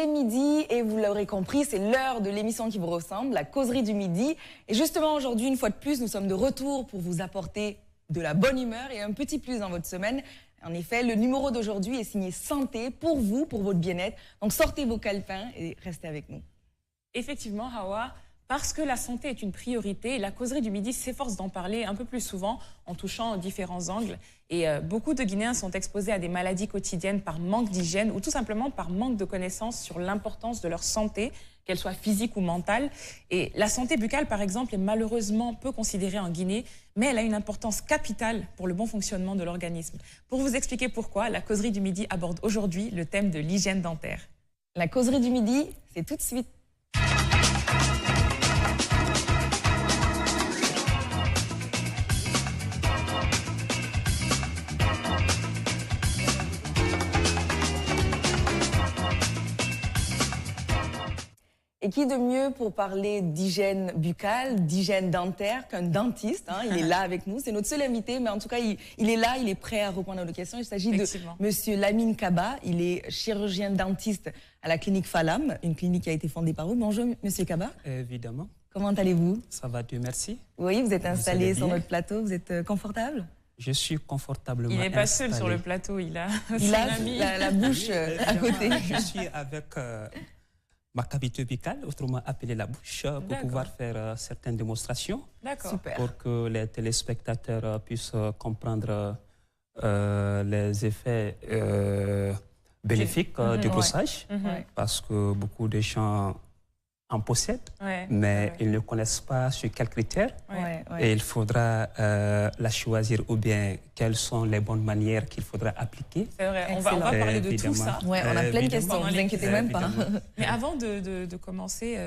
est midi et vous l'aurez compris, c'est l'heure de l'émission qui vous ressemble, la causerie du midi. Et justement aujourd'hui, une fois de plus, nous sommes de retour pour vous apporter de la bonne humeur et un petit plus dans votre semaine. En effet, le numéro d'aujourd'hui est signé santé pour vous, pour votre bien-être. Donc sortez vos calepins et restez avec nous. Effectivement, Hawa, parce que la santé est une priorité, la causerie du midi s'efforce d'en parler un peu plus souvent en touchant différents angles. Et beaucoup de Guinéens sont exposés à des maladies quotidiennes par manque d'hygiène ou tout simplement par manque de connaissances sur l'importance de leur santé, qu'elle soit physique ou mentale. Et la santé buccale, par exemple, est malheureusement peu considérée en Guinée, mais elle a une importance capitale pour le bon fonctionnement de l'organisme. Pour vous expliquer pourquoi, la causerie du midi aborde aujourd'hui le thème de l'hygiène dentaire. La causerie du midi, c'est tout de suite. Et qui de mieux pour parler d'hygiène buccale, d'hygiène dentaire qu'un dentiste, hein, il est là avec nous, c'est notre seul invité, mais en tout cas, il est là, il est prêt à répondre à nos questions. Il s'agit de Monsieur Lamine Kaba, il est chirurgien dentiste à la clinique Falam, une clinique qui a été fondée par vous. Bonjour Monsieur Kaba. Évidemment. Comment allez-vous? Ça va, Dieu merci. Oui, vous êtes installé sur notre plateau, vous êtes confortable? Je suis confortablement installé. Il n'est pas installé. seul sur le plateau, il a la bouche à côté. Je suis avec ma cavité buccale, autrement appelée la bouche, pour pouvoir faire certaines démonstrations. Super. Pour que les téléspectateurs puissent comprendre les effets bénéfiques du brossage. Parce que beaucoup de gens en possèdent, mais ils ne connaissent pas sur quels critères. Et il faudra la choisir ou bien quelles sont les bonnes manières qu'il faudra appliquer. C'est vrai, on va parler de tout ça. Ouais, on a plein de questions, ne vous inquiétez même pas. Mais avant de commencer,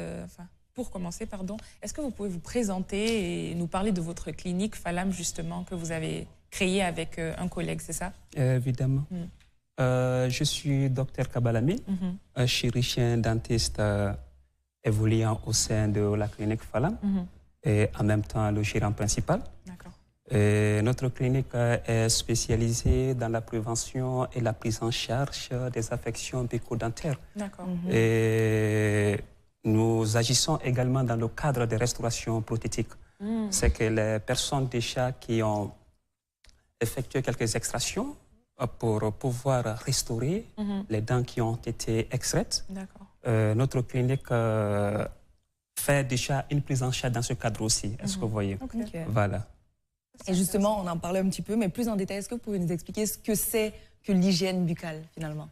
pour commencer, pardon, est-ce que vous pouvez vous présenter et nous parler de votre clinique Falam, justement, que vous avez créée avec un collègue, c'est ça? Évidemment. Je suis Dr Kaba Lamine, un chirurgien dentiste évoluant au sein de la clinique Falam et en même temps le gérant principal. Et notre clinique est spécialisée dans la prévention et la prise en charge des affections bucco-dentaires. Et nous agissons également dans le cadre des restaurations prothétiques. C'est que les personnes déjà qui ont effectué quelques extractions pour pouvoir restaurer les dents qui ont été extraites. Notre clinique fait déjà une prise en charge dans ce cadre aussi. Est-ce que vous voyez? Voilà. Et justement, on en parlait un petit peu, mais plus en détail, est-ce que vous pouvez nous expliquer ce que c'est que l'hygiène buccale, finalement?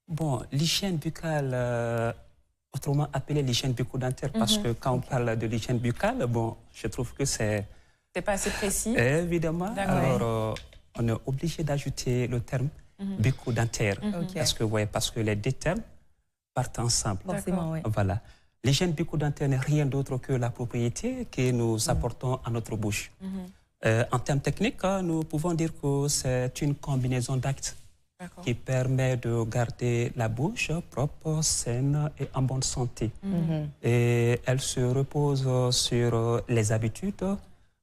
Bon, l'hygiène buccale, autrement appelée l'hygiène bucco-dentaire, parce que quand on parle de l'hygiène buccale, bon, je trouve que c'est... C'est pas assez précis. Évidemment. Alors, on est obligé d'ajouter le terme bucco-dentaire. Est-ce que vous voyez? Parce que les deux termes partent ensemble. Forcément, oui. Voilà. L'hygiène bucco-dentaire n'est rien d'autre que la propriété que nous apportons à notre bouche. En termes techniques, nous pouvons dire que c'est une combinaison d'actes qui permet de garder la bouche propre, saine et en bonne santé. Et elle se repose sur les habitudes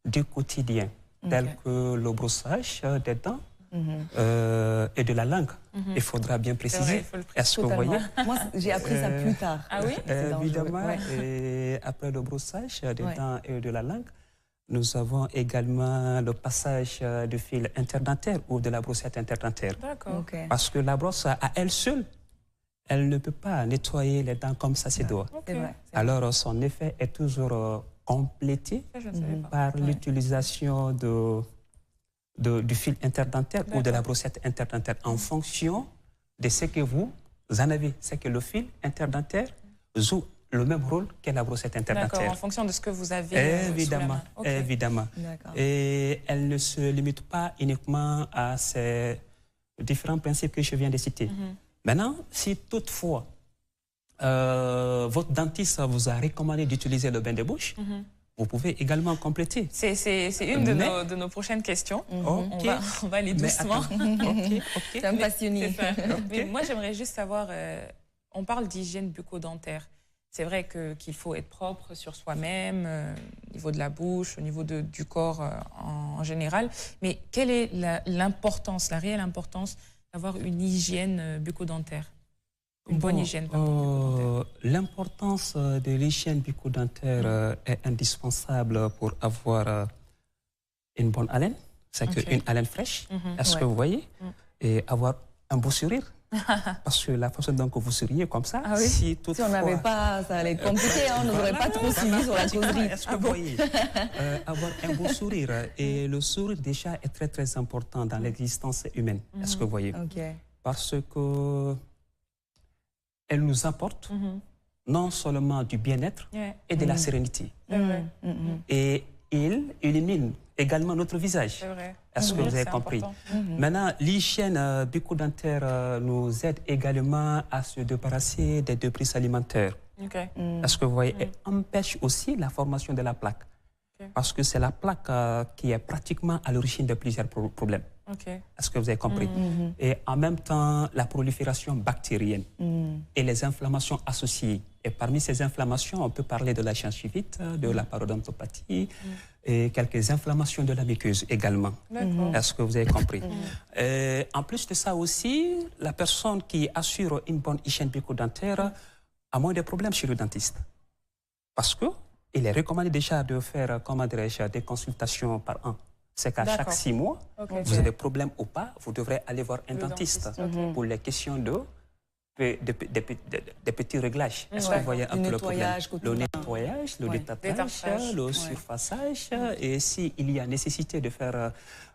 du quotidien, telles que le brossage des dents, et de la langue. Il faudra bien préciser. Est-ce que vous voyez? Moi, j'ai appris ça plus tard. Ah oui? Évidemment. Et après le brossage des dents et de la langue, nous avons également le passage du fil interdentaire ou de la brossette interdentaire. Parce que la brosse, à elle seule, elle ne peut pas nettoyer les dents comme ça, c'est doit. Alors, son effet est toujours complété par l'utilisation du fil interdentaire ou de la brossette interdentaire en fonction de ce que vous en avez. C'est que le fil interdentaire joue le même rôle que la brossette interdentaire. En fonction de ce que vous avez évidemment, évidemment. Et elle ne se limite pas uniquement à ces différents principes que je viens de citer. Maintenant, si toutefois votre dentiste vous a recommandé d'utiliser le bain de bouche, vous pouvez également compléter. C'est une de nos prochaines questions. On va aller doucement. C'est un passionné. Mais moi, j'aimerais juste savoir, on parle d'hygiène bucco-dentaire. C'est vrai qu'il faut être propre sur soi-même, au niveau de la bouche, au niveau du corps en général. Mais quelle est l'importance, la réelle importance d'avoir une hygiène bucco-dentaire? une bonne hygiène? L'importance de l'hygiène bucco-dentaire est indispensable pour avoir une bonne haleine, c'est une haleine fraîche, est-ce que vous voyez, et avoir un beau sourire. Parce que la façon dont vous souriez comme ça, si on n'avait pas, ça allait être compliqué, on n'aurait pas trop suivi sur la causerie. Est-ce que vous voyez, avoir un beau sourire, et le sourire déjà est très très important dans l'existence humaine, est-ce que vous voyez, parce que elle nous apporte non seulement du bien-être et de la sérénité. Et il élimine également notre visage. Est-ce que vous avez compris? Maintenant, l'hygiène bucco-dentaire nous aide également à se débarrasser des débris alimentaires. Est-ce que vous voyez? Et empêche aussi la formation de la plaque. Parce que c'est la plaque qui est pratiquement à l'origine de plusieurs problèmes. Est-ce que vous avez compris? Et en même temps, la prolifération bactérienne et les inflammations associées. Et parmi ces inflammations, on peut parler de la gingivite, de la parodontopathie et quelques inflammations de la muqueuse également. Est-ce que vous avez compris? En plus de ça aussi, la personne qui assure une bonne hygiène bucco-dentaire a moins de problèmes chez le dentiste. Parce que il est recommandé déjà de faire, comment dirais-je, des consultations par an. C'est qu'à chaque 6 mois, vous avez des problèmes ou pas, vous devrez aller voir un dentiste pour les questions des petits réglages. Est-ce que vous voyez un peu le problème? Le nettoyage, le détartrage, le surfaçage. Et s'il y a nécessité de faire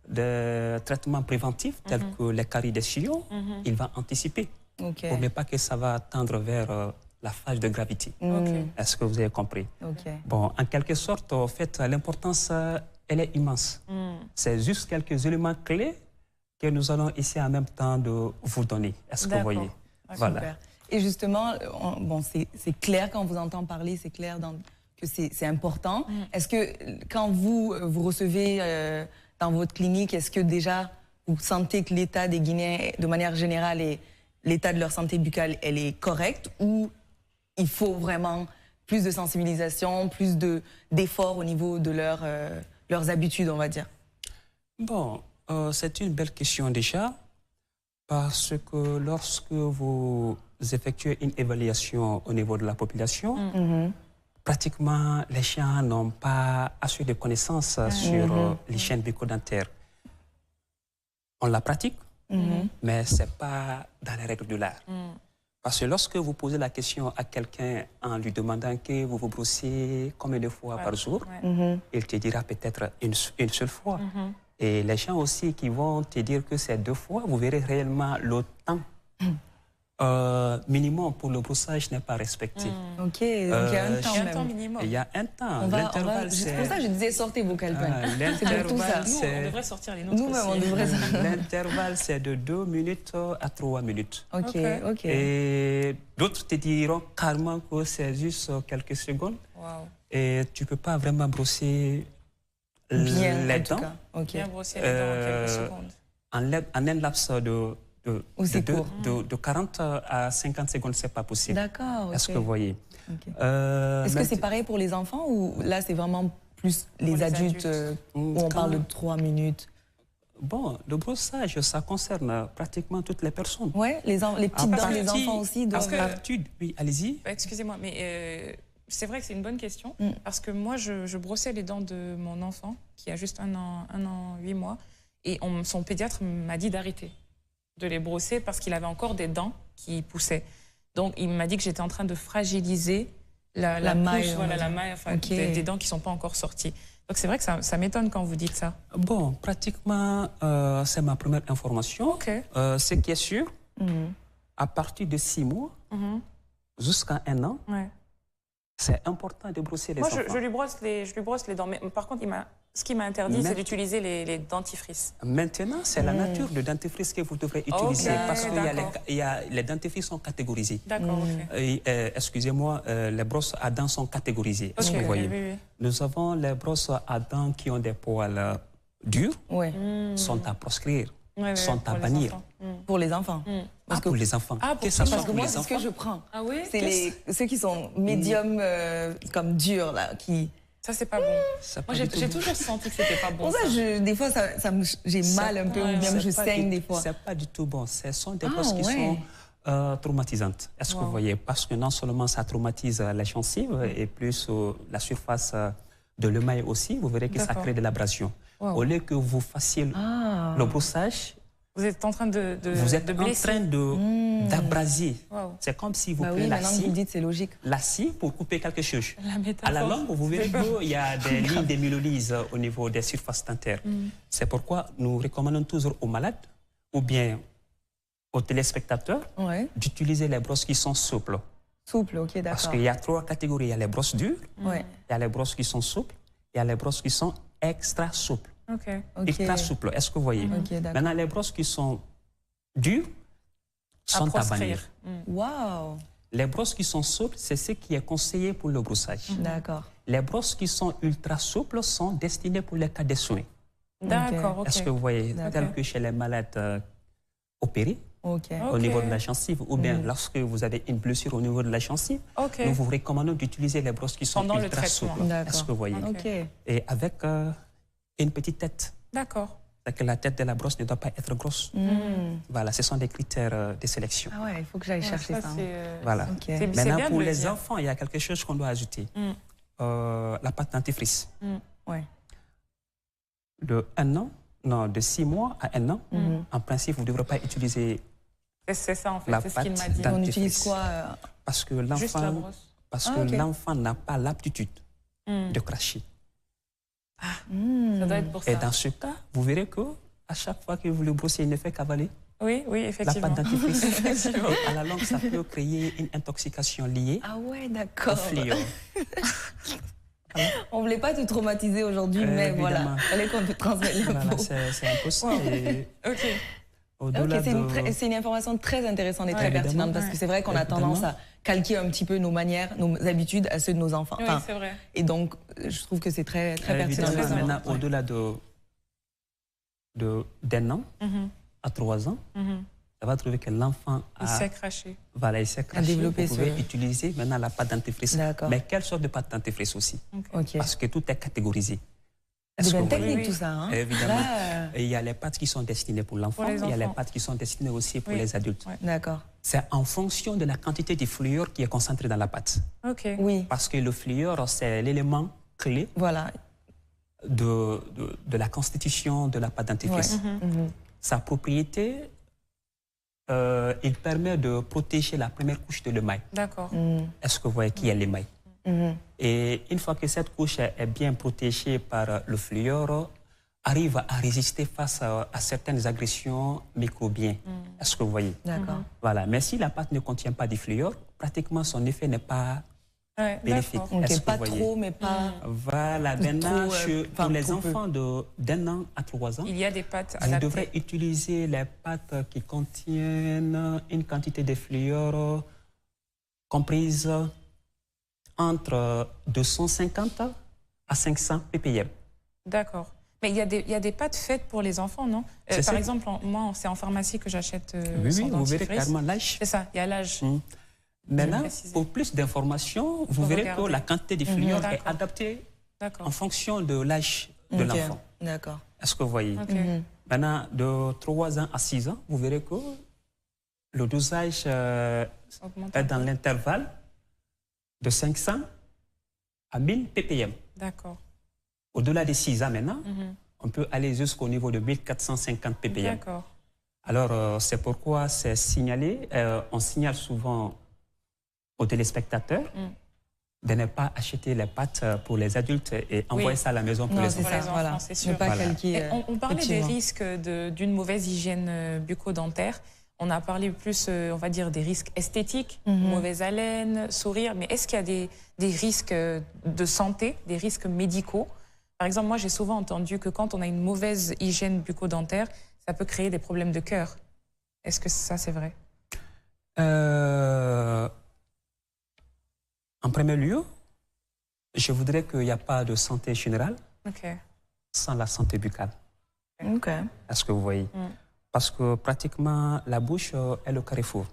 des traitements préventifs tels que les caries des sillons, il va anticiper pour ne pas que ça va tendre vers la phase de gravité. Est-ce que vous avez compris? Bon, en quelque sorte, en fait, l'importance, elle est immense. C'est juste quelques éléments clés que nous allons ici en même temps de vous donner. Est-ce que vous voyez? Voilà. Super. Et justement, bon, c'est clair quand on vous entend parler, c'est clair que c'est important. Est-ce que quand vous recevez dans votre clinique, est-ce que déjà vous sentez que l'état des Guinéens, de manière générale, et l'état de leur santé buccale, elle est correcte, ou il faut vraiment plus de sensibilisation, plus d'efforts au niveau de leurs habitudes, on va dire? Bon, c'est une belle question déjà, parce que lorsque vous effectuez une évaluation au niveau de la population, pratiquement les gens n'ont pas assez de connaissances sur l'hygiène bucco-dentaire. On la pratique, mais ce n'est pas dans les règles de l'art. Parce que lorsque vous posez la question à quelqu'un en lui demandant que vous vous brossez combien de fois par jour, il te dira peut-être une seule fois. Et les gens aussi qui vont te dire que c'est 2 fois, vous verrez réellement le temps minimum pour le brossage n'est pas respecté. Ok, donc il y a un temps même. Minimum. Il y a un temps. C'est pour ça que je disais sortez vos calepins. C'est tout ça. Nous, on devrait sortir les nôtres. Nous-mêmes, on devrait sortir. L'intervalle, c'est de 2 minutes à 3 minutes. Ok. Et d'autres te diront carrément que c'est juste quelques secondes. Et tu ne peux pas vraiment brosser les dents. Bien brosser les dents en quelques secondes. En un laps de 40 à 50 secondes, ce n'est pas possible. D'accord. Est-ce que vous voyez? Est-ce que c'est pareil pour les enfants, ou là c'est vraiment plus les adultes où on parle de 3 minutes? Bon, le brossage, ça concerne pratiquement toutes les personnes. Oui, les petites dents des enfants aussi doivent... Oui, allez-y. Excusez-moi, mais c'est vrai que c'est une bonne question, parce que moi, je brossais les dents de mon enfant, qui a juste 1 an, 8 mois, et son pédiatre m'a dit d'arrêter de les brosser parce qu'il avait encore des dents qui poussaient. Donc, il m'a dit que j'étais en train de fragiliser la maille, la maille, enfin, des dents qui ne sont pas encore sorties. Donc, c'est vrai que ça m'étonne quand vous dites ça. Bon, pratiquement, c'est ma première information. Ce qui est sûr, à partir de 6 mois jusqu'à 1 an, c'est important de brosser les enfants. Moi, je lui brosse les dents. Mais par contre, ce qui m'a interdit, c'est d'utiliser les dentifrices. Maintenant, c'est la nature de dentifrice que vous devrez utiliser. Parce que les dentifrices sont catégorisés. D'accord, excusez-moi, les brosses à dents sont catégorisées. Est-ce que vous voyez? Oui. Nous avons les brosses à dents qui ont des poils durs, sont à proscrire, sont à bannir. Pour les enfants. Pour les enfants. Parce que moi, c'est ce que je prends. C'est ceux qui sont médiums, comme durs, là, qui... Ça, c'est pas bon. Moi, j'ai toujours senti que c'était pas bon. Pour ça, des fois, j'ai mal un peu, ou bien je saigne des fois. C'est pas du tout bon. Ce sont des brosses qui sont Traumatisante. Est-ce que vous voyez? Parce que non seulement ça traumatise la gencive et plus la surface de l'émail aussi, vous verrez que ça crée de l'abrasion. Au lieu que vous fassiez le brossage, vous êtes en train de vous êtes blesser. en train d'abrasier. C'est comme si vous prenez la scie. Vous dites c'est logique. La scie pour couper quelque chose. À la longue, vous verrez qu'il y a des lignes de myélolyse au niveau des surfaces dentaires. C'est pourquoi nous recommandons toujours aux malades ou bien aux téléspectateurs d'utiliser les brosses qui sont souples. Souples, ok, d'accord. Parce qu'il y a 3 catégories. Il y a les brosses dures, il y a les brosses qui sont souples, il y a les brosses qui sont extra souples. Extra souples, est-ce que vous voyez? Maintenant, les brosses qui sont dures sont à bannir. Waouh! Les brosses qui sont souples, c'est ce qui est conseillé pour le brossage. D'accord. Les brosses qui sont ultra souples sont destinées pour les cas de soins. D'accord, Est-ce que vous voyez? Tel que chez les malades opérés, au niveau de la gencive, ou bien lorsque vous avez une blessure au niveau de la gencive, nous vous recommandons d'utiliser les brosses qui sont ultra souples. Est-ce que vous voyez? Et avec une petite tête. D'accord. Que la tête de la brosse ne doit pas être grosse. Voilà, ce sont des critères de sélection. Ah ouais, il faut que j'aille chercher ça. Voilà. Maintenant, pour les enfants, il y a quelque chose qu'on doit ajouter. La pâte dentifrice. De 1 an, non, de 6 mois à 1 an, en principe, vous ne devrez pas utiliser c'est ça, en fait, la c'est ce pâte qu'il m'a dit. On utilise quoi Parce que juste la brosse. Parce que l'enfant n'a pas l'aptitude de cracher. Ça doit être pour ça. Et dans ce cas, vous verrez que à chaque fois que vous le brossez, il ne fait qu'avaler. Oui, effectivement. La pâte dentifrice. Et à la longue, ça peut créer une intoxication liée au fluor. On ne voulait pas te traumatiser aujourd'hui, mais voilà, il fallait qu'on te transmette l'info. C'est impossible. C'est une information très intéressante et très pertinente parce que c'est vrai qu'on a tendance à calquer un petit peu nos manières, nos habitudes à ceux de nos enfants. Oui, c'est vrai. Et donc, je trouve que c'est très pertinent. Maintenant, au-delà d'un an à 3 ans, ça va trouver que l'enfant il s'est craché. Voilà, il s'est craché. Vous pouvez utiliser maintenant la pâte dentifrice. Mais quelle sorte de pâte dentifrice aussi? Parce que tout est catégorisé. C'est bien technique tout ça. Hein? Évidemment. Et il y a les pâtes qui sont destinées pour l'enfant, il y a les pâtes qui sont destinées aussi pour les adultes. D'accord. C'est en fonction de la quantité de fluor qui est concentrée dans la pâte. Oui. Parce que le fluor, c'est l'élément clé de la constitution de la pâte dentifrice. Sa propriété, il permet de protéger la première couche de l'émail. D'accord. Est-ce que vous voyez qui est l'émail? Et une fois que cette couche est bien protégée par le fluor, arrive à résister face à certaines agressions microbiennes. Est-ce que vous voyez? D'accord. Voilà. Mais si la pâte ne contient pas de fluor, pratiquement son effet n'est pas bénéfique. Pas trop, mais pas... Voilà. Maintenant, pour les enfants d'1 an à 3 ans, il y a des pâtes adaptées. Vous devrez utiliser les pâtes qui contiennent une quantité de fluor comprise entre 250 à 500 ppm. D'accord. Mais il y a des pâtes faites pour les enfants, non? Par exemple, moi, c'est en pharmacie que j'achète oui, vous verrez carrément l'âge. C'est ça, il y a l'âge. Maintenant, pour plus d'informations, vous verrez que la quantité de fluor est adaptée en fonction de l'âge de l'enfant. D'accord. Est-ce que vous voyez? Maintenant, de 3 ans à 6 ans, vous verrez que le dosage est dans l'intervalle de 500 à 1000 ppm. D'accord. Au-delà des 6 ans maintenant, on peut aller jusqu'au niveau de 1450 ppm. D'accord. Alors, c'est pourquoi c'est signalé, on signale souvent aux téléspectateurs de ne pas acheter les pâtes pour les adultes et envoyer ça à la maison pour les enfants. C'est sûr. On parlait des risques d'une mauvaise hygiène bucco-dentaire. On a parlé plus, on va dire, des risques esthétiques, mauvaise haleine, sourire. Mais est-ce qu'il y a des risques de santé, des risques médicaux? Par exemple, moi, j'ai souvent entendu que quand on a une mauvaise hygiène bucco-dentaire, ça peut créer des problèmes de cœur. Est-ce que ça, c'est vrai? En premier lieu, je voudrais qu'il n'y a pas de santé générale sans la santé buccale. Est-ce que vous voyez? Parce que pratiquement, la bouche est le carrefour.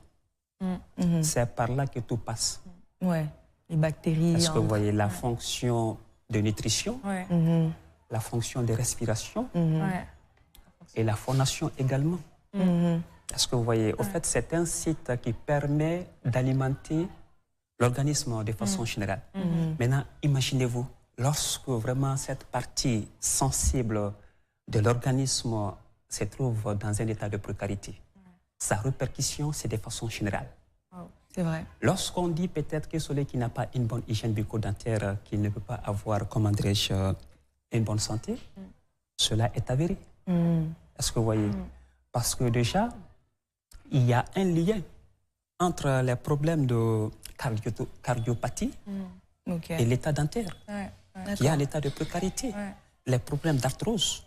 C'est par là que tout passe. Ouais, les bactéries. Est-ce que vous voyez la fonction de nutrition, la fonction de respiration et la phonation également. Est-ce que vous voyez? Au fait, c'est un site qui permet d'alimenter l'organisme de façon générale. Maintenant, imaginez-vous, lorsque vraiment cette partie sensible de l'organisme se trouve dans un état de précarité, sa répercussion, c'est de façon générale. C'est vrai. Lorsqu'on dit peut-être que celui qui n'a pas une bonne hygiène bucco-dentaire, qui ne peut pas avoir, comment dirais-je, une bonne santé, cela est avéré. Est-ce que vous voyez? Parce que déjà, il y a un lien entre les problèmes de cardiopathie et l'état dentaire. Il y a l'état de précarité, les problèmes d'arthrose.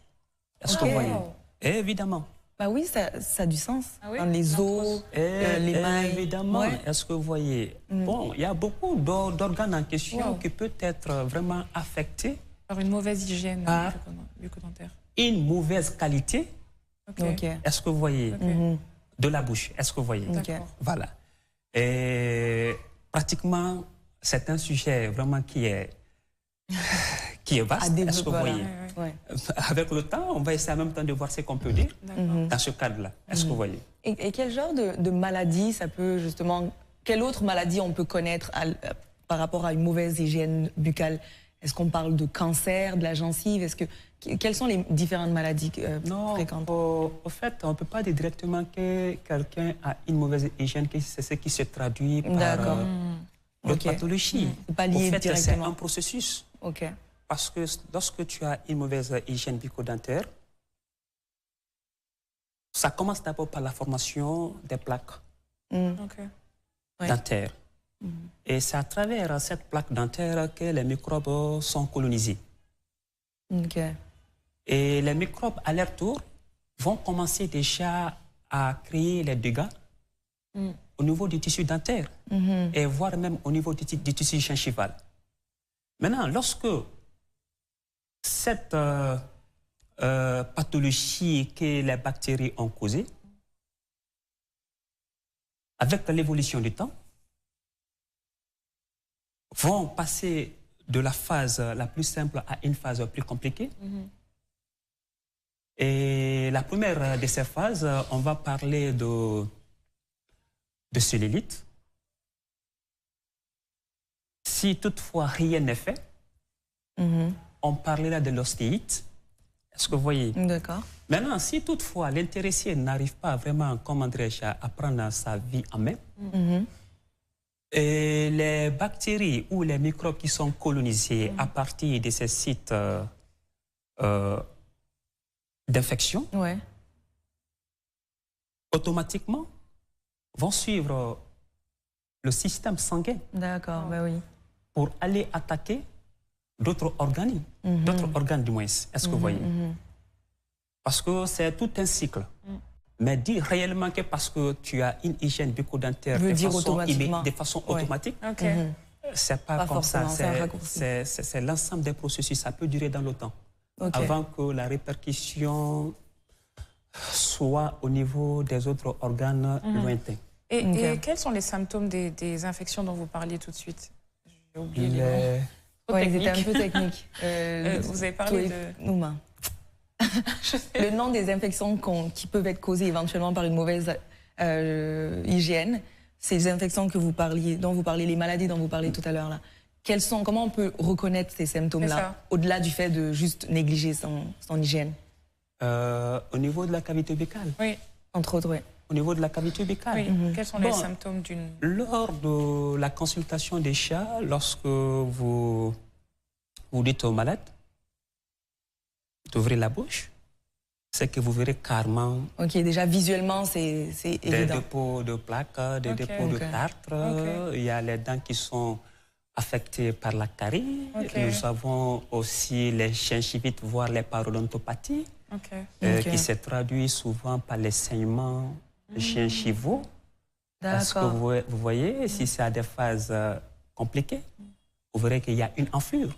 Est-ce que vous voyez? Évidemment. Bah oui, ça a du sens. Dans les os, les mains. Évidemment. Est-ce que vous voyez? Bon, il y a beaucoup d'organes en question qui peuvent être vraiment affectés par une mauvaise hygiène bucco-dentaire. Une mauvaise qualité. Est-ce que vous voyez? De la bouche. Est-ce que vous voyez? Voilà. Et pratiquement, c'est un sujet vraiment qui est vaste. Est-ce que vous voyez? Avec le temps, on va essayer en même temps de voir ce qu'on peut dire dans ce cadre-là. Est-ce que vous voyez? Et quel genre de maladie ça peut justement... Quelle autre maladie on peut connaître par rapport à une mauvaise hygiène buccale? Est-ce qu'on parle de cancer, de la gencive? Quelles sont les différentes maladies fréquentes? Au fait, on ne peut pas dire directement que quelqu'un a une mauvaise hygiène, que c'est ce qui se traduit par d'autres pathologies. Pas lié au fait, directement. C'est un processus. Parce que lorsque tu as une mauvaise hygiène bucco-dentaire, ça commence d'abord par la formation des plaques dentaires. Et c'est à travers cette plaque dentaire que les microbes sont colonisés. Et les microbes, à leur tour, vont commencer déjà à créer les dégâts au niveau du tissu dentaire et voire même au niveau du tissu gingival. Maintenant, lorsque cette pathologie que les bactéries ont causée, avec l'évolution du temps, vont passer de la phase la plus simple à une phase plus compliquée. Et la première de ces phases, on va parler de cellulite. Si toutefois rien n'est fait, on parlera de l'ostéite. Est-ce que vous voyez? D'accord. Maintenant, si toutefois l'intéressé n'arrive pas vraiment, comment dirais-je, à prendre sa vie en main, et les bactéries ou les microbes qui sont colonisés à partir de ces sites d'infection, automatiquement vont suivre le système sanguin. D'accord, bah oui. Pour aller attaquer d'autres organes, d'autres organes du moins. Est-ce que vous voyez? Parce que c'est tout un cycle. Mais dire réellement que parce que tu as une hygiène bucco-dentaire de façon automatique, c'est pas comme ça. C'est l'ensemble des processus. Ça peut durer dans le temps. Avant que la répercussion soit au niveau des autres organes lointains. Et quels sont les symptômes des infections dont vous parliez tout de suite? J'ai oublié les noms. C'était un peu technique. Vous avez parlé de... Le nom des infections qui peuvent être causées éventuellement par une mauvaise hygiène, ces infections dont vous parliez, les maladies dont vous parliez tout à l'heure là. Comment on peut reconnaître ces symptômes-là, au-delà du fait de juste négliger son hygiène? Au niveau de la cavité buccale. Oui. Entre autres, oui. Au niveau de la cavité buccale. Oui. Quels sont les symptômes d'une... Lors de la consultation des chats, lorsque vous dites au malade d'ouvrir la bouche, c'est que vous verrez carrément... Ok, déjà visuellement, c'est évident. Des dépôts de plaques, des dépôts de tartre. Il y a les dents qui sont affectées par la carie. Nous avons aussi les gingivites, voire les parodontopathies, qui se traduisent souvent par les saignements gingivaux. Parce que vous voyez, si c'est à des phases compliquées, vous verrez qu'il y a une enflure.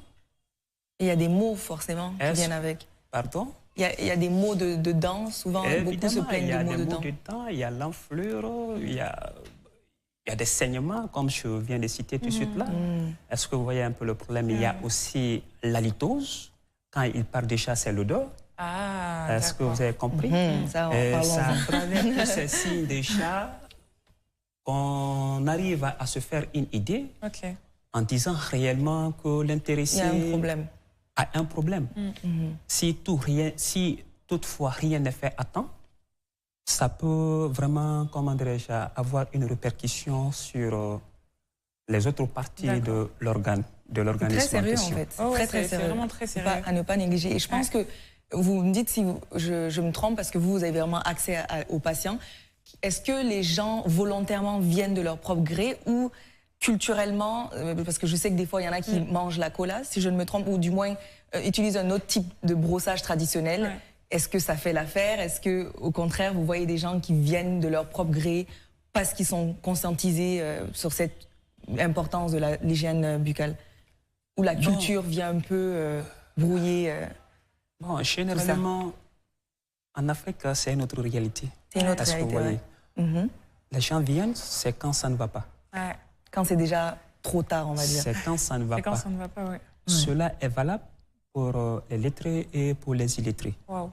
Il y a des maux forcément qui viennent avec. Pardon? Il y a des maux de dents, souvent beaucoup se plaignent de maux de dents. Il y a l'enflure, il y a des saignements, comme je viens de citer tout de suite là. Est-ce que vous voyez un peu le problème? Il y a aussi l'halitose. Quand il part déjà, c'est l'odeur. Est-ce que vous avez compris? Ça, ça travers ces signes déjà qu'on arrive à se faire une idée en disant réellement que l'intéressé a un problème. Si toutefois rien n'est fait à temps, ça peut vraiment, comment dirais-je, avoir une répercussion sur les autres parties de l'organisme. Très sérieux en fait. Très sérieux. Vraiment très sérieux. À ne pas négliger. Et je pense que vous me dites si je me trompe parce que vous avez vraiment accès aux patients. Est-ce que les gens volontairement viennent de leur propre gré ou culturellement, parce que je sais que des fois il y en a qui mangent la cola, si je ne me trompe, ou du moins utilisent un autre type de brossage traditionnel. Est-ce que ça fait l'affaire? Est-ce que, au contraire, vous voyez des gens qui viennent de leur propre gré parce qu'ils sont conscientisés sur cette importance de l'hygiène buccale? Ou la culture vient un peu brouiller Bon, généralement, en Afrique, c'est une autre réalité. C'est une autre réalité, Les gens viennent, c'est quand ça ne va pas. Quand c'est déjà trop tard, on va dire. C'est quand ça ne va pas. Quand ça ne va pas, oui. Cela est valable pour les lettrés et pour les illettrés. Wow.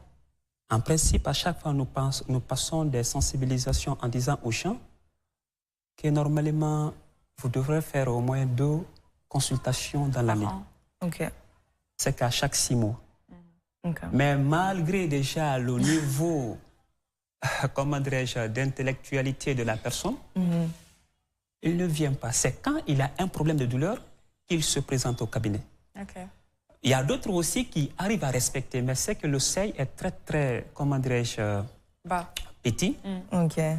En principe, à chaque fois, nous passons des sensibilisations en disant aux gens que normalement, vous devrez faire au moins 2 consultations dans l'année. C'est qu'à chaque 6 mois. Mais malgré déjà le niveau, comment dirais-je, d'intellectualité de la personne, il ne vient pas. C'est quand il a un problème de douleur qu'il se présente au cabinet. Il y a d'autres aussi qui arrivent à respecter, mais c'est que le seuil est très, très, comment dirais-je, petit.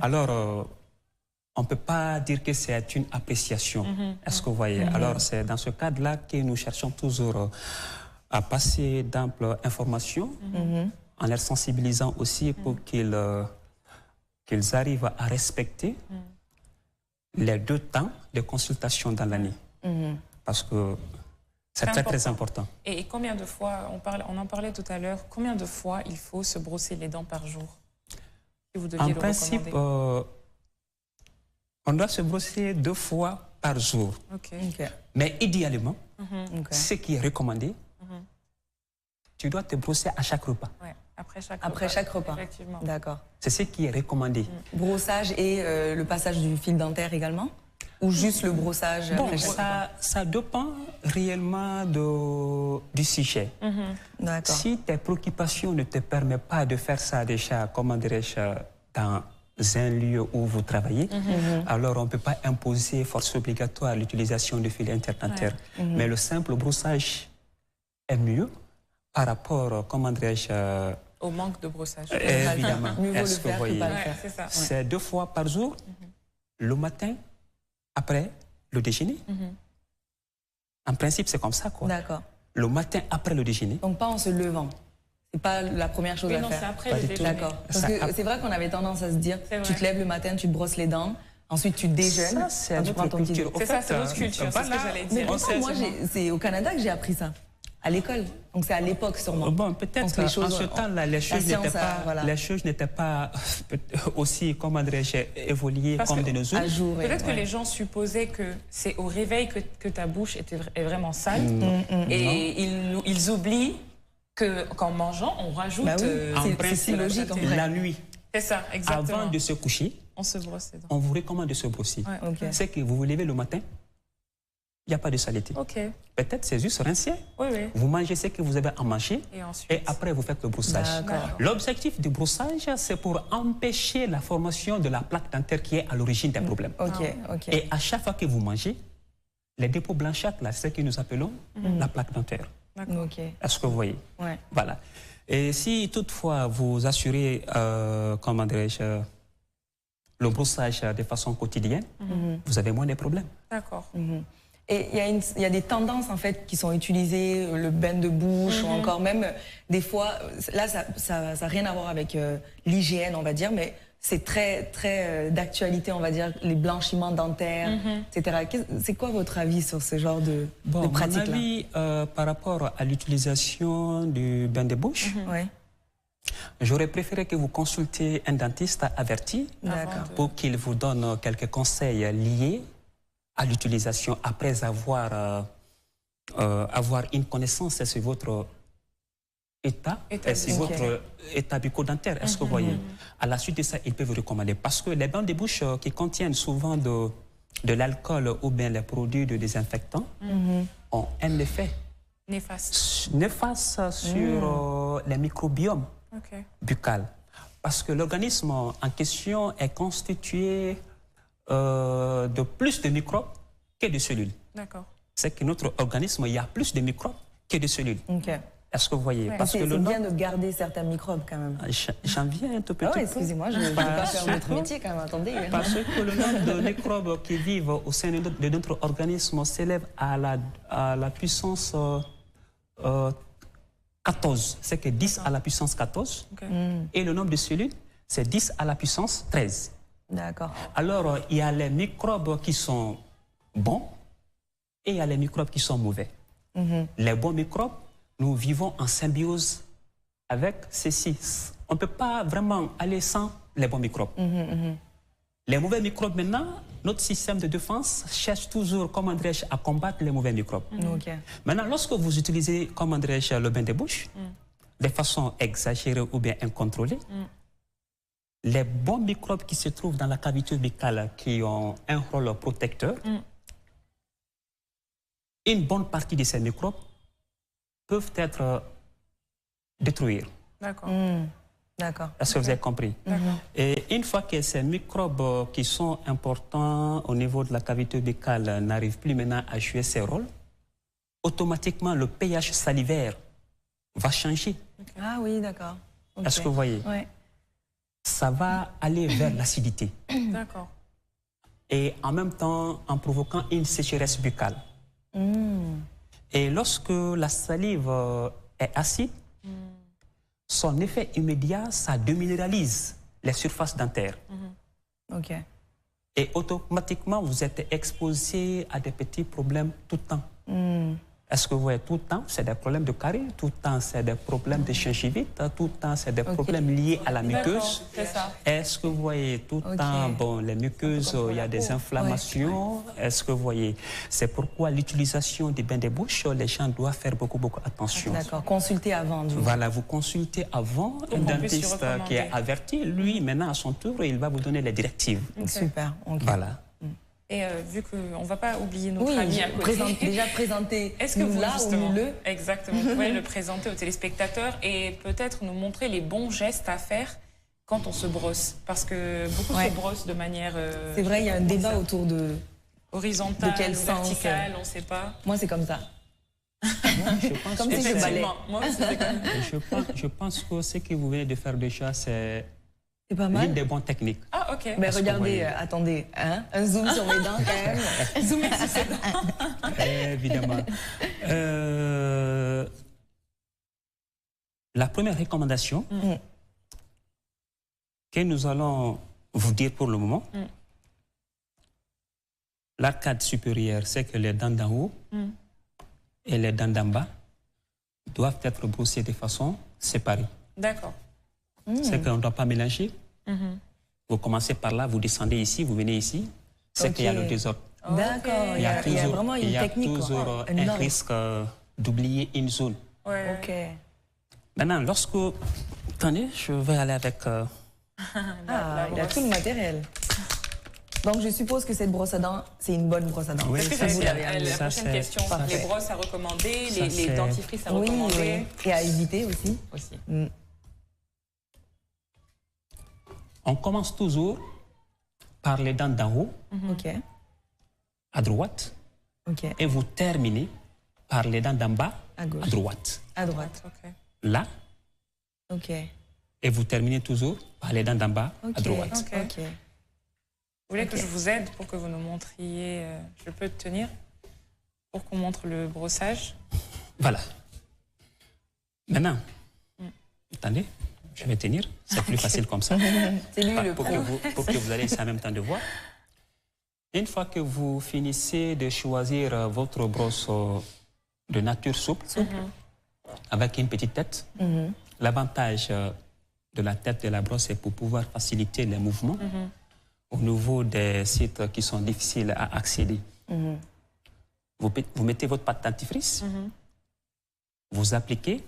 Alors, on ne peut pas dire que c'est une appréciation. Est-ce que vous voyez? Alors, c'est dans ce cadre-là que nous cherchons toujours à passer d'amples informations en les sensibilisant aussi pour qu'ils arrivent à respecter les 2 temps de consultation dans l'année. Parce que c'est très, très important. Et combien de fois, on en parlait tout à l'heure, combien de fois il faut se brosser les dents par jour? Si vous deviez en principe, on doit se brosser 2 fois par jour. Mais idéalement, ce qui est recommandé, tu dois te brosser à chaque repas. Après chaque repas. Effectivement. D'accord. C'est ce qui est recommandé. Brossage et le passage du fil dentaire également? Ou juste le brossage? Bon, ça dépend réellement du sujet. Si tes préoccupations ne te permettent pas de faire ça déjà, comment dirais-je, dans un lieu où vous travaillez, alors on ne peut pas imposer force obligatoire l'utilisation du fil interdentaire. Mais le simple brossage est mieux par rapport, comment dirais-je, au manque de brossage. Évidemment. Mieux vaut le faire que pas le faire. C'est 2 fois par jour, le matin, après le déjeuner. En principe, c'est comme ça, quoi. D'accord. Le matin, après le déjeuner. Donc pas en se levant. C'est pas la première chose à faire. C'est après le déjeuner. D'accord. Parce que c'est vrai qu'on avait tendance à se dire, tu te lèves le matin, tu te brosses les dents, ensuite tu déjeunes, c'est notre culture. C'est ça, c'est notre culture, c'est ce que j'allais dire. Mais moi, c'est au Canada que j'ai appris ça. À l'école. Donc c'est à l'époque sûrement. Bon, peut-être en ce temps-là, les choses n'étaient pas aussi, comment dirais-je, évoluées comme de nos jours. Peut-être que les gens supposaient que c'est au réveil que ta bouche est vraiment sale. Et ils oublient qu'en mangeant, on rajoute... c'est logique en vrai. La nuit. C'est ça, exactement. Avant de se coucher, on se brosse les dents. On vous recommande de se brosser. C'est que vous vous levez le matin, il n'y a pas de saleté. Peut-être c'est juste rincé. Vous mangez ce que vous avez à manger et après vous faites le brossage. L'objectif du brossage, c'est pour empêcher la formation de la plaque dentaire qui est à l'origine des problèmes. Et à chaque fois que vous mangez, les dépôts blanchâtres, c'est ce que nous appelons la plaque dentaire. Est-ce que vous voyez? Voilà. Et si toutefois vous assurez, comment dirais-je, le brossage de façon quotidienne, vous avez moins de problèmes. D'accord. Et il y a des tendances en fait qui sont utilisées, le bain de bouche ou encore même des fois, là ça n'a rien à voir avec l'hygiène on va dire, mais c'est très d'actualité on va dire, les blanchiments dentaires, etc. C'est quoi votre avis sur ce genre de pratique-là? Mon avis par rapport à l'utilisation du bain de bouche, j'aurais préféré que vous consultiez un dentiste averti pour qu'il vous donne quelques conseils liés à l'utilisation après avoir une connaissance sur votre état c'est votre état bucco-dentaire. Est-ce que vous voyez? À la suite de ça, ils peuvent vous recommander. Parce que les bains de bouche qui contiennent souvent de l'alcool ou bien les produits de désinfectants ont un effet néfaste sur les microbiomes buccaux. Parce que l'organisme en question est constitué de plus de microbes que de cellules. D'accord. C'est que notre organisme, il y a plus de microbes que de cellules. Est-ce que vous voyez? Parce que c'est bien de garder certains microbes quand même. J'en viens un tout petit peu. Excusez-moi, je ne vais pas faire votre métier quand même, attendez. Parce que le nombre de microbes qui vivent au sein de notre organisme s'élève à la puissance 14. C'est que 10 à la puissance 14. Et le nombre de cellules, c'est 10 à la puissance 13. D'accord. Alors, il y a les microbes qui sont bons et il y a les microbes qui sont mauvais. Les bons microbes, nous vivons en symbiose avec ceci. On ne peut pas vraiment aller sans les bons microbes. Les mauvais microbes, maintenant, notre système de défense cherche toujours, comment dirais-je, à combattre les mauvais microbes. Maintenant, lorsque vous utilisez, comment dirais-je, le bain de bouche, de façon exagérée ou bien incontrôlée, les bons microbes qui se trouvent dans la cavité buccale, qui ont un rôle protecteur, une bonne partie de ces microbes peuvent être détruits. D'accord. D'accord. Est-ce que vous avez compris? Et une fois que ces microbes qui sont importants au niveau de la cavité buccale n'arrivent plus maintenant à jouer ces rôles, automatiquement le pH salivaire va changer. Ah oui, d'accord. Est-ce que vous voyez? Ça va aller vers l'acidité. D'accord. Et en même temps, en provoquant une sécheresse buccale. Et lorsque la salive est acide, son effet immédiat, ça déminéralise les surfaces dentaires. Et automatiquement, vous êtes exposé à des petits problèmes tout le temps. Est-ce que vous voyez, tout le temps, c'est des problèmes de carie, tout le temps, c'est des problèmes de gingivite, tout le temps, c'est des problèmes liés à la muqueuse. Est-ce que vous voyez, tout le temps, bon, les muqueuses, il y a des inflammations. Est-ce que vous voyez, c'est pourquoi l'utilisation des bains de bouche, les gens doivent faire beaucoup attention. D'accord, consultez avant. Voilà, vous consultez avant un dentiste qui est averti. Lui, maintenant, à son tour, il va vous donner les directives. Super. Voilà. Et vu qu'on ne va pas oublier notre ami à côté. Déjà présenter. Est-ce que vous, justement, le exactement, vous pouvez le présenter aux téléspectateurs et peut-être nous montrer les bons gestes à faire quand on se brosse? Parce que beaucoup se brossent de manière... c'est vrai, il y a un débat autour de... horizontale, de quel verticale, on ne sait pas. Moi, c'est comme ça. Comme si je balais. Moi, c'est comme... je pense que ce que vous venez de faire déjà, c'est... C'est pas mal. L'une des bonnes techniques. Ah, ok. Mais regardez, attendez, un zoom sur mes dents quand même. Zoomer sur ses dents. Évidemment. La première recommandation que nous allons vous dire pour le moment, l'arcade supérieure, c'est que les dents d'en haut et les dents d'en bas doivent être brossées de façon séparée. D'accord. C'est qu'on ne doit pas mélanger. Vous commencez par là, vous descendez ici, vous venez ici. C'est qu'il y a le désordre. D'accord, il y a vraiment une technique. Il y a toujours un risque d'oublier une zone. Maintenant, lorsque... Attendez, je vais aller avec... il a tout le matériel. Donc, je suppose que cette brosse à dents, c'est une bonne brosse à dents. Oui, c'est vous l'avez amené. La prochaine question, les brosses à recommander, les dentifrices à recommander. Et à éviter aussi. On commence toujours par les dents d'en haut, à droite, et vous terminez par les dents d'en bas, à droite. À droite. Là, Et vous terminez toujours par les dents d'en bas, à droite. Vous voulez que je vous aide pour que vous nous montriez, je peux te tenir, pour qu'on montre le brossage? Voilà. Maintenant, attendez. Je vais tenir, c'est plus facile comme ça. C'est lui le pour que vous ayez ça en même temps de voir. Une fois que vous finissez de choisir votre brosse de nature souple, avec une petite tête, l'avantage de la tête de la brosse, c'est pour pouvoir faciliter les mouvements au niveau des sites qui sont difficiles à accéder. Vous mettez votre pâte dentifrice, vous appliquez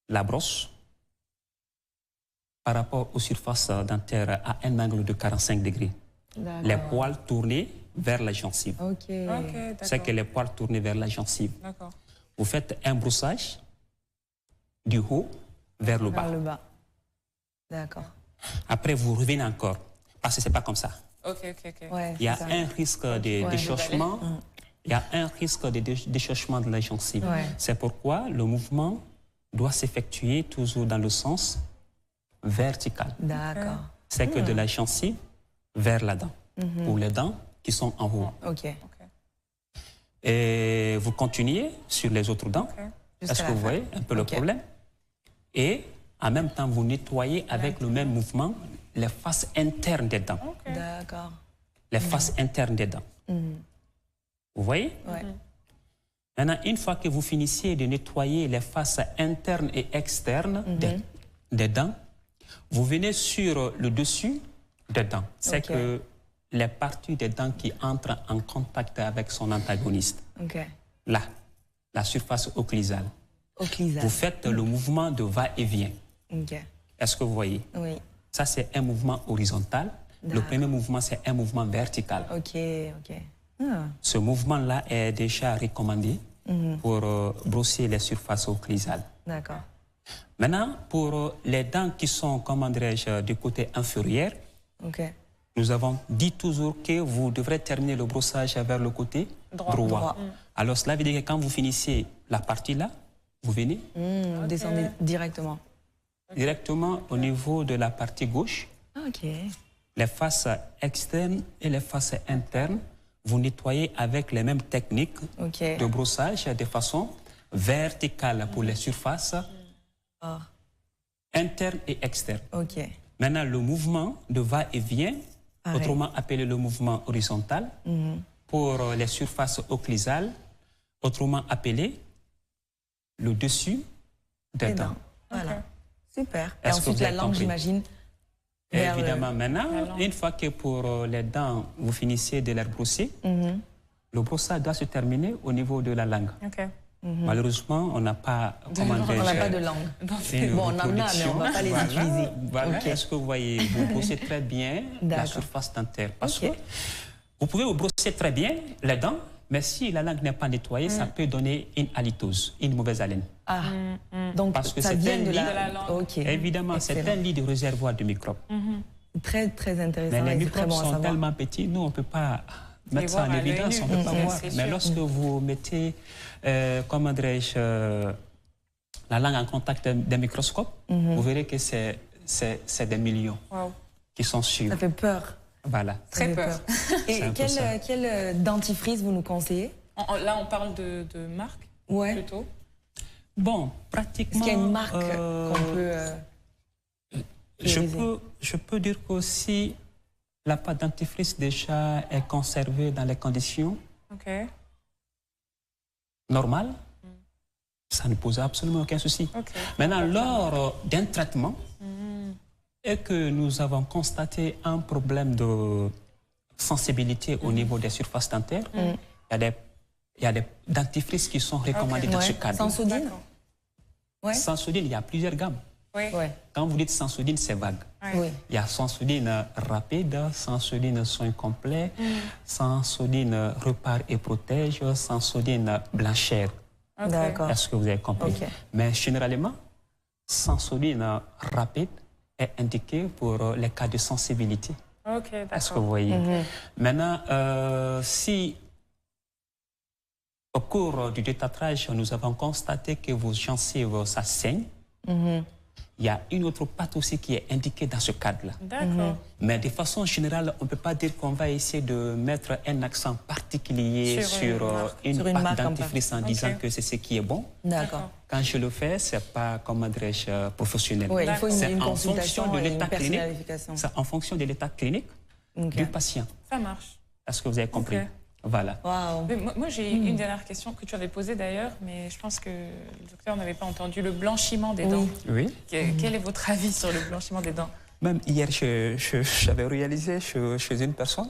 la brosse par rapport aux surfaces dentaires à un angle de 45 degrés. Les poils tournés vers la gencive. C'est que les poils tournés vers la gencive. Vous faites un brossage du haut vers le bas. Vers le bas. D'accord. Après, vous revenez encore. Parce que ce n'est pas comme ça. Ouais, il y a un risque de déchauchement. Il y a un risque de déchauchement de la gencive. C'est pourquoi le mouvement doit s'effectuer toujours dans le sens vertical. D'accord. C'est que de la gencive vers la dent. Ou les dents qui sont en haut. Et vous continuez sur les autres dents. Est-ce que vous voyez un peu le problème? Et en même temps, vous nettoyez avec le même mouvement les faces internes des dents. D'accord. Les faces internes des dents. Vous voyez? Maintenant, une fois que vous finissez de nettoyer les faces internes et externes des dents, vous venez sur le dessus des dents. C'est que les parties des dents qui entrent en contact avec son antagoniste. Là, la surface occlusale. Vous faites le mouvement de va-et-vient. Est-ce que vous voyez? Oui. Ça, c'est un mouvement horizontal. Le premier mouvement, c'est un mouvement vertical. Ce mouvement-là est déjà recommandé pour brosser les surfaces occlusales. D'accord. Maintenant, pour les dents qui sont, comment dirais-je, du côté inférieur, nous avons dit toujours que vous devrez terminer le brossage vers le côté droit. Alors, cela veut dire que quand vous finissez la partie là, vous venez descendez directement. Directement au niveau de la partie gauche. Les faces externes et les faces internes, vous nettoyez avec les mêmes techniques de brossage de façon verticale pour les surfaces internes et externes. Maintenant, le mouvement de va-et-vient, autrement appelé le mouvement horizontal, pour les surfaces occlusales, autrement appelé le dessus des dents. Voilà. Super. Et ensuite, la langue, j'imagine. Évidemment, maintenant, une fois que pour les dents, vous finissez de les brosser, le brossage doit se terminer au niveau de la langue. Malheureusement, on n'a pas, on n'a pas de langue. Bon, on en a, mais on ne va pas les utiliser. Voilà. Est-ce que vous voyez, vous brossez très bien la surface dentaire. Parce que vous pouvez vous brosser très bien les dents, mais si la langue n'est pas nettoyée, ça peut donner une halitose, une mauvaise haleine. Donc, parce que ça vient de la langue. Évidemment, c'est un lit de réservoir de microbes. Très, très intéressant. Mais les microbes sont tellement petits, nous, on ne peut pas mettre ça en évidence, on ne peut pas voir. Mais lorsque vous mettez, comment dirais-je, la langue en contact d'un microscope, vous verrez que c'est des millions qui sont sûrs. Ça fait peur. Voilà. Très peur. Et quel dentifrice vous nous conseillez? Là, on parle de marque plutôt. Bon, pratiquement... Est-ce qu'il y a une marque qu'on peut... Je peux dire qu'aussi, la pâte dentifrice déjà est conservée dans les conditions normales. Ça ne pose absolument aucun souci. Maintenant, lors d'un traitement, et que nous avons constaté un problème de sensibilité au niveau des surfaces dentaires, il y a des dentifrices qui sont recommandés dans ce cadre. Sans sodine? Sans sodine, il y a plusieurs gammes. Quand vous dites sans sodine, c'est vague. Il y a sans sodine rapide, sans sodine soin complet, sans sodine repart et protège, sans sodine blanchère. Est-ce que vous avez compris? Mais généralement, sans sodine rapide est indiqué pour les cas de sensibilité. Est-ce que vous voyez? Maintenant, si au cours du détartrage, nous avons constaté que vos gencives, ça saigne, il y a une autre pâte aussi qui est indiquée dans ce cadre-là. Mais de façon générale, on ne peut pas dire qu'on va essayer de mettre un accent particulier sur une pâte dentifrice en disant que c'est ce qui est bon. Quand je le fais, ce n'est pas, comment dirais-je, professionnel. Il faut une en fonction de l'état clinique. C'est en fonction de l'état clinique du patient. Ça marche. Est-ce que vous avez compris? Voilà. Moi, j'ai une dernière question que tu avais posée d'ailleurs, mais je pense que le docteur n'avait pas entendu. Le blanchiment des dents. Quel est votre avis sur le blanchiment des dents? Même hier, j'avais réalisé chez une personne.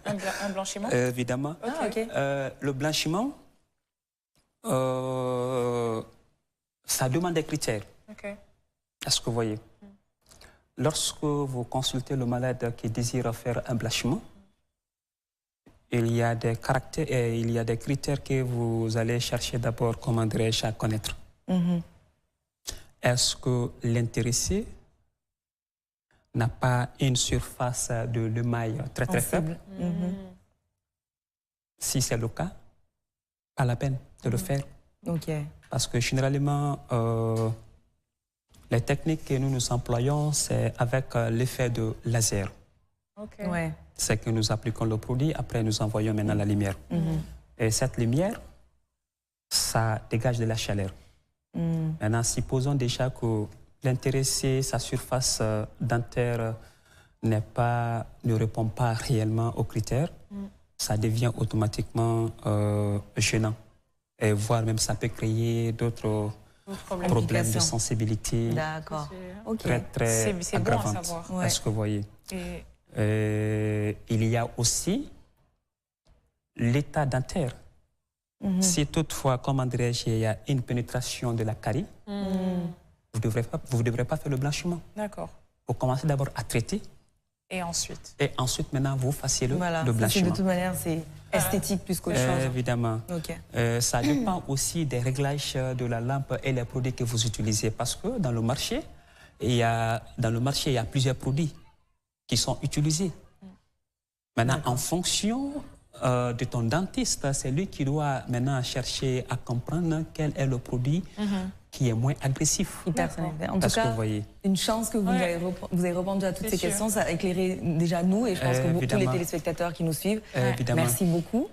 Un blanchiment? Évidemment. Le blanchiment, ça demande des critères. Okay. Est-ce que vous voyez? Lorsque vous consultez le malade qui désire faire un blanchiment, il y a des caractères et il y a des critères que vous allez chercher d'abord, comment dirais-je, à connaître. Est-ce que l'intéressé n'a pas une surface de l'émail très très faible? Si c'est le cas, pas la peine de le faire. Parce que généralement, les techniques que nous employons, c'est avec l'effet de laser. C'est que nous appliquons le produit, après nous envoyons maintenant la lumière. Et cette lumière, ça dégage de la chaleur. Maintenant, supposons déjà que l'intéressé, sa surface dentaire ne répond pas réellement aux critères, ça devient automatiquement gênant. Et voire même ça peut créer d'autres problèmes de sensibilité. D'accord. Très, très aggravantes. Bon à savoir. Est-ce que vous voyez? Il y a aussi l'état dentaire. Si toutefois, comment dirais-je, il y a une pénétration de la carie, vous ne devrez pas faire le blanchiment. D'accord. Vous commencez d'abord à traiter. Et ensuite? Et ensuite, maintenant, vous fassiez le blanchiment. De toute manière, c'est esthétique plus qu'autre chose. Évidemment. Ça dépend aussi des réglages de la lampe et les produits que vous utilisez. Parce que dans le marché, il y a plusieurs produits qui sont utilisés. Maintenant, en fonction de ton dentiste, c'est lui qui doit maintenant chercher à comprendre quel est le produit qui est moins agressif. En tout cas, une chance que vous avez répondu à toutes ces questions. Ça a éclairé déjà nous et je pense que tous les téléspectateurs qui nous suivent. Merci beaucoup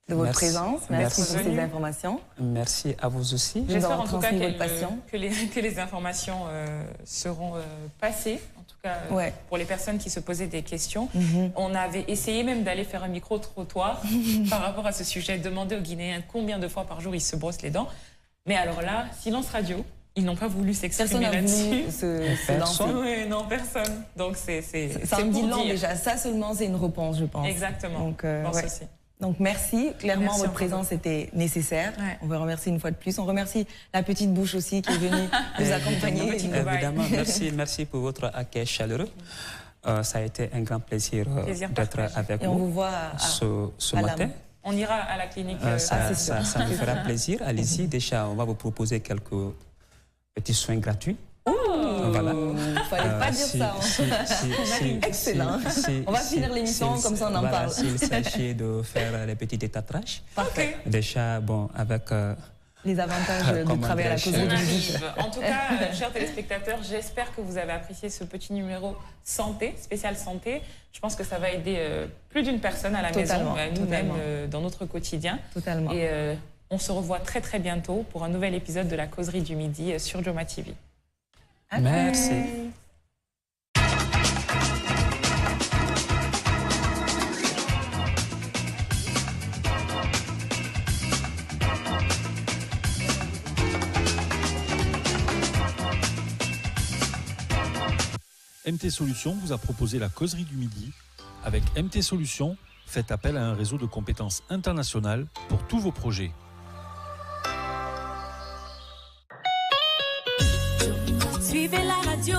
de votre présence. Merci pour ces informations. Merci à vous aussi. J'espère en tout cas que les informations seront passées. En tout cas, pour les personnes qui se posaient des questions. On avait essayé même d'aller faire un micro-trottoir par rapport à ce sujet, demander aux Guinéens combien de fois par jour ils se brossent les dents. Mais alors là, silence radio, ils n'ont pas voulu s'exprimer là-dessus. Personne. Oui, non, personne. Donc c'est ça en dit long déjà. Ça seulement, c'est une réponse, je pense. Exactement. Donc, je pense aussi. Donc merci, clairement votre présence était nécessaire. On vous remercie une fois de plus. On remercie la petite bouche aussi qui est venue nous accompagner. Évidemment, merci pour votre accueil chaleureux. Ça a été un grand plaisir d'être avec vous. Et on vous voit ce matin. On ira à la clinique. Ça nous fera plaisir. Allez-y, déjà on va vous proposer quelques petits soins gratuits. Voilà. Il ne fallait pas dire ça. Excellent. On va finir l'émission, comme ça on en parle. S'il s'agit de faire les petits détatrages. Parfait. Déjà, bon, avec... les avantages de travailler à la causerie du midi. En tout cas, chers téléspectateurs, j'espère que vous avez apprécié ce petit numéro santé, spécial santé. Je pense que ça va aider plus d'une personne à la maison, nous-mêmes, dans notre quotidien. Totalement. Et on se revoit très très bientôt pour un nouvel épisode de la causerie du midi sur Joma TV. Merci. MT Solutions vous a proposé la causerie du midi. Avec MT Solutions, faites appel à un réseau de compétences internationales pour tous vos projets. Suivez la radio.